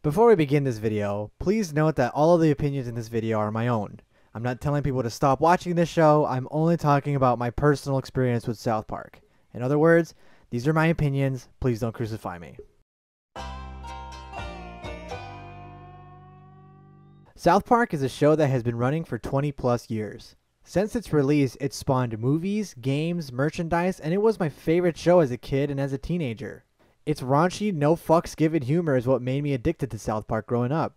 Before we begin this video, please note that all of the opinions in this video are my own. I'm not telling people to stop watching this show, I'm only talking about my personal experience with South Park. In other words, these are my opinions, please don't crucify me. South Park is a show that has been running for 20 plus years. Since its release, it spawned movies, games, merchandise, and it was my favorite show as a kid and as a teenager. Its raunchy, no fucks given humor is what made me addicted to South Park growing up.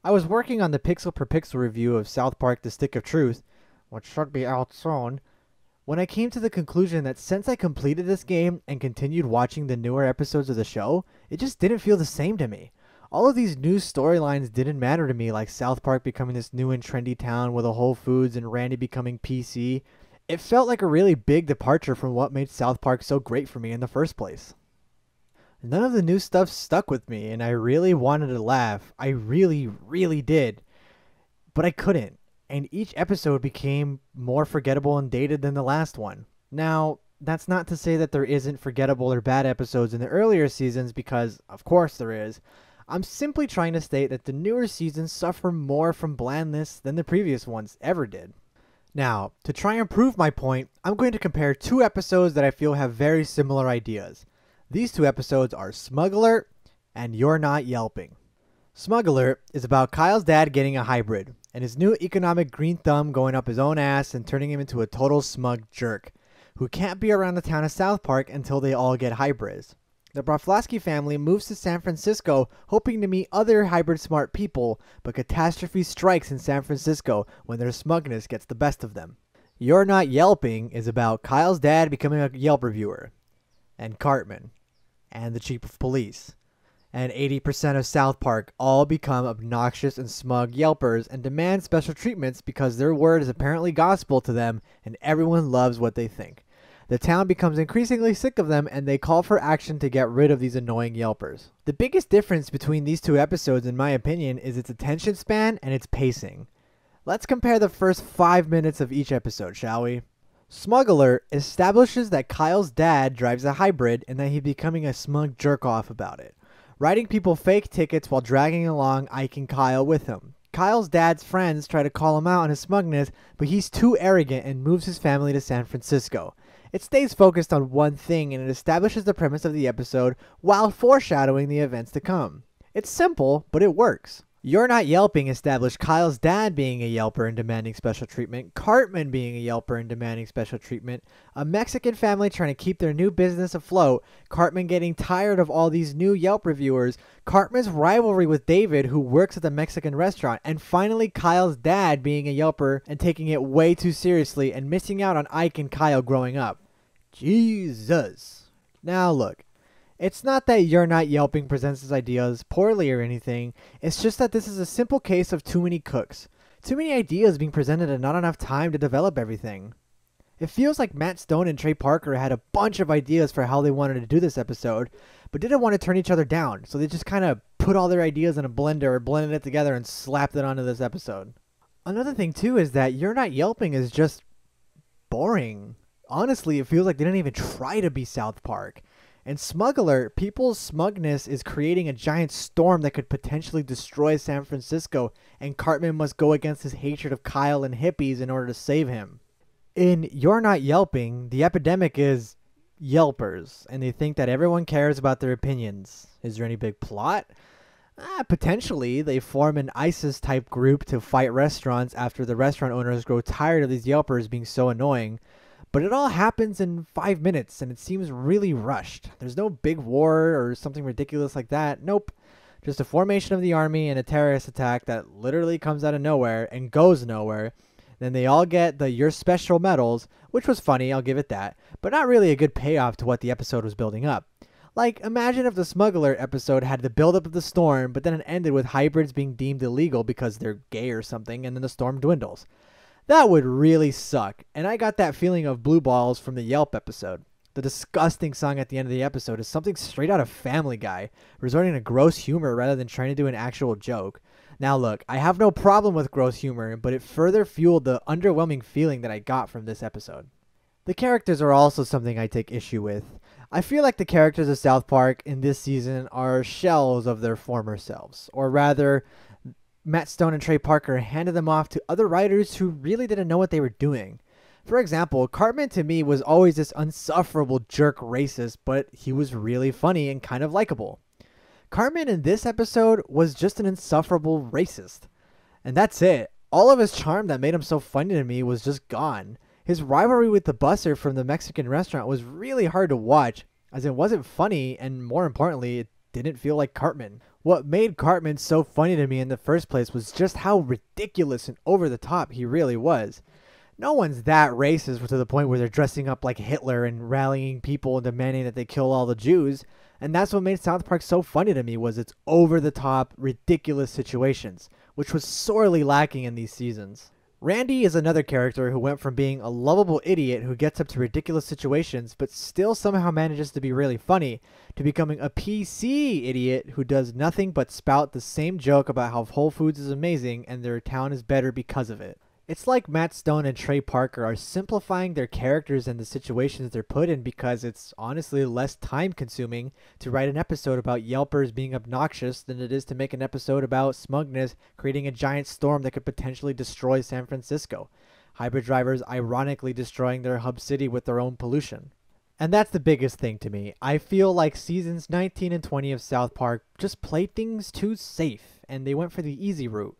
I was working on the pixel per pixel review of South Park The Stick of Truth, which should be out soon, when I came to the conclusion that since I completed this game and continued watching the newer episodes of the show, it just didn't feel the same to me. All of these new storylines didn't matter to me, like South Park becoming this new and trendy town with a Whole Foods and Randy becoming PC. It felt like a really big departure from what made South Park so great for me in the first place. None of the new stuff stuck with me, and I really wanted to laugh. I really did. But I couldn't, and each episode became more forgettable and dated than the last one. Now, that's not to say that there isn't forgettable or bad episodes in the earlier seasons, because of course there is. I'm simply trying to state that the newer seasons suffer more from blandness than the previous ones ever did. Now, to try and prove my point, I'm going to compare two episodes that I feel have very similar ideas. These two episodes are Smuggler and You're Not Yelping. Smuggler is about Kyle's dad getting a hybrid, and his new economic green thumb going up his own ass and turning him into a total smug jerk, who can't be around the town of South Park until they all get hybrids. The Broflovski family moves to San Francisco hoping to meet other hybrid smart people, but catastrophe strikes in San Francisco when their smugness gets the best of them. You're Not Yelping is about Kyle's dad becoming a Yelp reviewer, and Cartman, and the chief of police, and 80% of South Park all become obnoxious and smug Yelpers and demand special treatments because their word is apparently gospel to them and everyone loves what they think. The town becomes increasingly sick of them and they call for action to get rid of these annoying Yelpers. The biggest difference between these two episodes, in my opinion, is its attention span and its pacing. Let's compare the first 5 minutes of each episode, shall we? Smuggler establishes that Kyle's dad drives a hybrid and that he's becoming a smug jerk-off about it, writing people fake tickets while dragging along Ike and Kyle with him. Kyle's dad's friends try to call him out on his smugness, but he's too arrogant and moves his family to San Francisco. It stays focused on one thing and it establishes the premise of the episode while foreshadowing the events to come. It's simple, but it works. You're Not Yelping established Kyle's dad being a Yelper and demanding special treatment, Cartman being a Yelper and demanding special treatment, a Mexican family trying to keep their new business afloat, Cartman getting tired of all these new Yelp reviewers, Cartman's rivalry with David who works at the Mexican restaurant, and finally Kyle's dad being a Yelper and taking it way too seriously and missing out on Ike and Kyle growing up. Jesus. Now look. It's not that You're Not Yelping presents his ideas poorly or anything, it's just that this is a simple case of too many cooks. Too many ideas being presented and not enough time to develop everything. It feels like Matt Stone and Trey Parker had a bunch of ideas for how they wanted to do this episode, but didn't want to turn each other down, so they just kind of put all their ideas in a blender or blended it together and slapped it onto this episode. Another thing too is that You're Not Yelping is just boring. Honestly, it feels like they didn't even try to be South Park. And Smuggler, people's smugness is creating a giant storm that could potentially destroy San Francisco, and Cartman must go against his hatred of Kyle and hippies in order to save him. In You're Not Yelping, the epidemic is Yelpers, and they think that everyone cares about their opinions. Is there any big plot? Potentially, they form an ISIS-type group to fight restaurants after the restaurant owners grow tired of these Yelpers being so annoying. But it all happens in 5 minutes, and it seems really rushed. There's no big war or something ridiculous like that. Nope. Just a formation of the army and a terrorist attack that literally comes out of nowhere and goes nowhere. Then they all get the Your Special medals, which was funny, I'll give it that, but not really a good payoff to what the episode was building up. Like, imagine if the Smuggler episode had the buildup of the storm, but then it ended with hybrids being deemed illegal because they're gay or something, and then the storm dwindles. That would really suck, and I got that feeling of Blue Balls from the Yelp episode. The disgusting song at the end of the episode is something straight out of Family Guy, resorting to gross humor rather than trying to do an actual joke. Now look, I have no problem with gross humor, but it further fueled the underwhelming feeling that I got from this episode. The characters are also something I take issue with. I feel like the characters of South Park in this season are shells of their former selves, or rather, Matt Stone and Trey Parker handed them off to other writers who really didn't know what they were doing. For example, Cartman to me was always this insufferable jerk racist, but he was really funny and kind of likable. Cartman in this episode was just an insufferable racist. And that's it. All of his charm that made him so funny to me was just gone. His rivalry with the busser from the Mexican restaurant was really hard to watch, as it wasn't funny, and more importantly, it didn't feel like Cartman. What made Cartman so funny to me in the first place was just how ridiculous and over the top he really was. No one's that racist to the point where they're dressing up like Hitler and rallying people and demanding that they kill all the Jews. And that's what made South Park so funny to me, was its over-the-top, ridiculous situations, which was sorely lacking in these seasons. Randy is another character who went from being a lovable idiot who gets up to ridiculous situations but still somehow manages to be really funny, to becoming a PC idiot who does nothing but spout the same joke about how Whole Foods is amazing and their town is better because of it. It's like Matt Stone and Trey Parker are simplifying their characters and the situations they're put in because it's honestly less time consuming to write an episode about Yelpers being obnoxious than it is to make an episode about smugness creating a giant storm that could potentially destroy San Francisco. Hybrid drivers ironically destroying their hub city with their own pollution. And that's the biggest thing to me. I feel like seasons 19 and 20 of South Park just played things too safe, and they went for the easy route.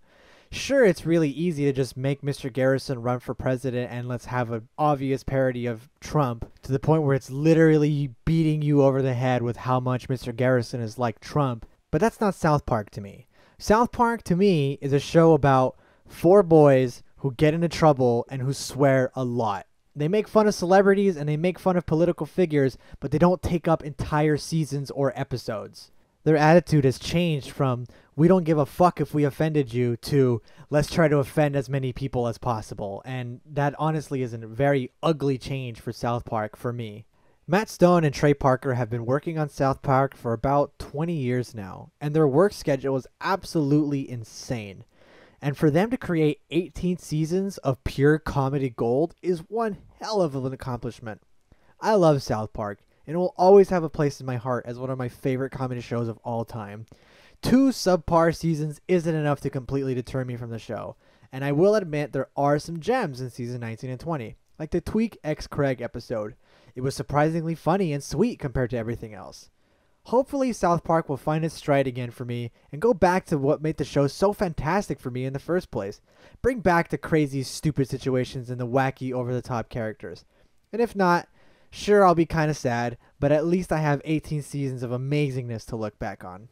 Sure, it's really easy to just make Mr. Garrison run for president and let's have an obvious parody of Trump to the point where it's literally beating you over the head with how much Mr. Garrison is like Trump. But that's not South Park to me. South Park to me is a show about four boys who get into trouble and who swear a lot. They make fun of celebrities and they make fun of political figures, but they don't take up entire seasons or episodes. Their attitude has changed from, we don't give a fuck if we offended you, to, let's try to offend as many people as possible. And that honestly is a very ugly change for South Park for me. Matt Stone and Trey Parker have been working on South Park for about 20 years now, and their work schedule is absolutely insane. And for them to create 18 seasons of pure comedy gold is one hell of an accomplishment. I love South Park, and it will always have a place in my heart as one of my favorite comedy shows of all time. 2 subpar seasons isn't enough to completely deter me from the show, and I will admit there are some gems in season 19 and 20, like the Tweak X Craig episode. It was surprisingly funny and sweet compared to everything else. Hopefully South Park will find its stride again for me and go back to what made the show so fantastic for me in the first place. Bring back the crazy, stupid situations and the wacky, over-the-top characters. And if not, sure, I'll be kind of sad, but at least I have 18 seasons of amazingness to look back on.